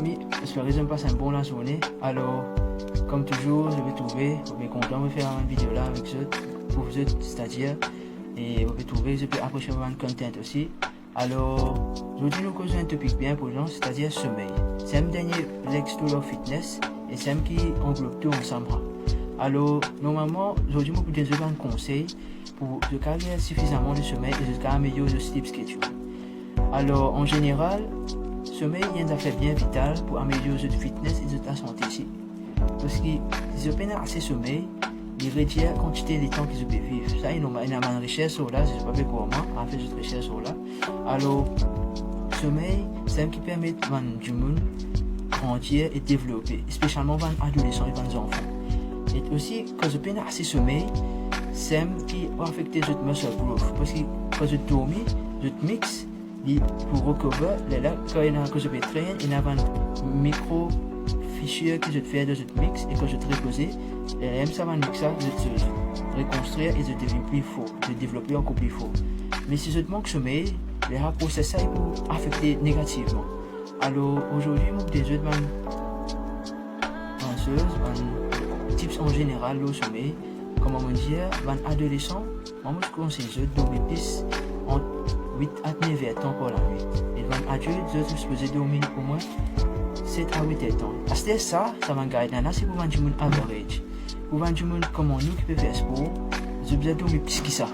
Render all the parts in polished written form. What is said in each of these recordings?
amis, j'espère que je me passe une bonne journée. Alors, comme toujours, je vais trouver, je vais content de faire une vidéo là avec vous, pour vous, c'est-à-dire, et vous pouvez trouver, je peux apprécier votre content aussi. Alors, aujourd'hui, nous causons un topic bien important, c'est-à-dire sommeil. C'est un dernier Lex to Love Fitness et c'est un qui englobe tout ensemble. Alors, normalement, aujourd'hui, je peux vous donner un conseil pour garder suffisamment de sommeil et de améliorer le sleep schedule. Alors, en général, sommeil est une affaire bien vitale pour améliorer votre fitness et votre santé ici. Parce que si vous avez assez de sommeil, il réduit la quantité de temps que vous pouvez vivre. Ça, il y a une recherche sur là, je ne sais pas comment, on fait cette recherche sur là. Alors, sommeil, c'est ce qui permet du monde grandir et développer, spécialement les adolescents et les enfants. Et aussi, quand vous avez assez de sommeil, c'est ce qui va affecter votre muscle growth. Parce que quand vous dormez, votre mix, pour recover, quand vous avez traîné, il y a une micro fichier que je te fais de ce mix et que je te repose, et ça va mixer, je te reconstruire et je deviens plus fort, je développer encore plus fort. Mais si je te manque de sommeil, les processus vont affecter négativement. Alors aujourd'hui, je vais vous donner des tips en général au sommeil. Comme on dit, les adolescents, je conseille de dormir plus entre 8 à 9 heures par la nuit. Et les adultes, je suis supposé dormir au moins 7 à 8 heures. Parce que ça va guider. C'est pour les gens average. Pour les gens comme nous qui peuvent faire sport, je besoin dormir plus que ça.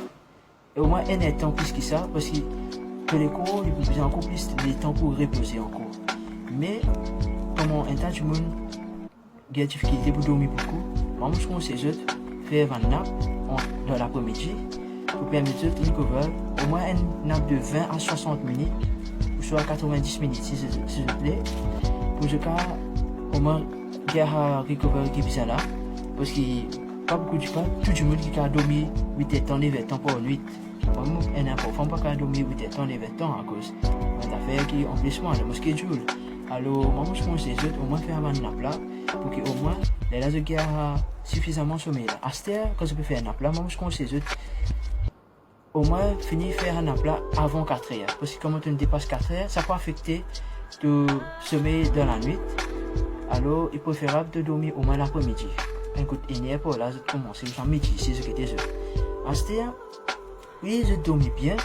Et au moins un temps plus que ça, parce que les corps, ils ont besoin encore plus de temps pour reposer encore. Mais, comme un tas de monde a des difficultés pour dormir beaucoup, moi je conseille de faire un nap dans l'après-midi pour permettre de recover au moins un nap de 20 à 60 minutes, ou soit 90 minutes s'il vous plaît, pour que au moins faire recover qui est là, parce que pas beaucoup de gens, tout le monde qui a dormi 8 heures, 9 heures par nuit. Moi, il y a un enfant qui a dormi 8 heures, 9 heures à cause de l'affaire qui est en placement dans mon schedule. Alors, moi, je conseille au moins faire un nap là, pour qu'au moins, les laser qui a suffisamment sommeil là. À cette heure, quand je peux faire un nap là, moi, je conseille au moins finir faire un nap là avant 4 heures. Parce que quand on dépasse 4 heures, ça peut affecter le sommeil dans la nuit. Alors, il est préférable de dormir au moins l'après-midi. Un coup de pour là, je commence à midi, c'est ce que tu es. À cette heure, oui, je dormis bien,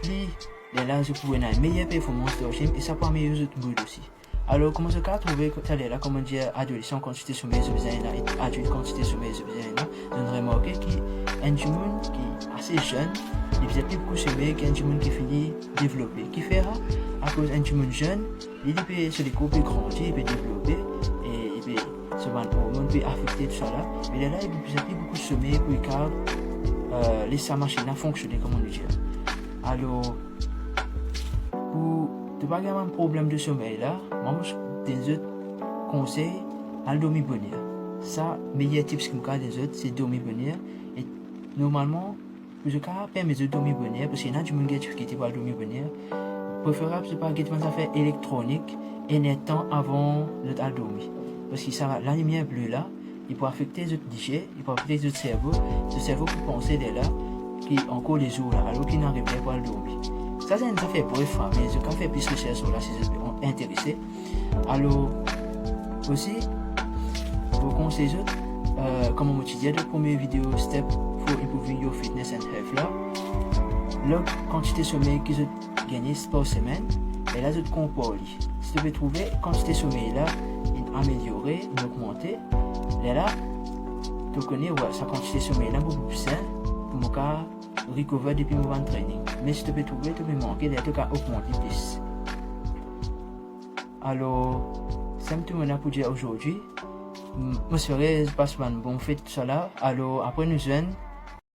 puis là, je pouvais avoir une meilleure performance de gym et ça peut améliorer votre mood aussi. Alors, comment je peux trouver que tu là, comment dire, adolescent, quantité de sommeil, et adulte, quantité de sommeil, je remarque qu'il y a un monde qui est assez jeune, il faisait plus beaucoup de sommeil qu'un monde qui finit développer. Qui fera à cause d'un monde jeune, il peut se découper, grandir, il peut développer et il peut se rendre hormone, peut affecter tout ça là. Mais là, il faisait plus beaucoup de sommeil pour qu'il laisse sa machine à fonctionner, comme on dit. Alors, pour ne pas avoir un problème de sommeil là, moi je des autres conseils à dormir bonheur. Ça, meilleur tips que je des autres, c'est dormir bonheur. Et normalement, je permets de dormir bonheur parce qu'il y a des gens qui ont difficulté pour dormir bonheur. Préférable, c'est pas que tu vas faire électronique et un temps avant de dormir. Parce que ça va, la lumière bleue là, il peut affecter les déchets, il peut affecter le cerveau. Ce cerveau peut penser dès là, qui encore les jours là, alors qu'il n'arrive pas à dormir. Ça, c'est une affaire bref, mais je peux faire plus de recherche sur là si vous êtes intéressé. Alors, aussi, pour conseiller, comme on dit, la première vidéo step for improving your fitness and health là, la quantité de sommeil que vous gagnez par semaine, et là, vous comprenez. Si vous pouvez trouver quantité de sommeil là, améliorer, augmenter, et là, tu connais sa quantité de sommeil là beaucoup plus sain pour mon cas. Recover depuis mon training. Mais si tu peux trouver, tu peux manquer, tu peux augmenter plus. Alors, c'est tout ce pour dire aujourd'hui. Je serai passe une bonne fête tout ça là. Alors, après nous jeunes,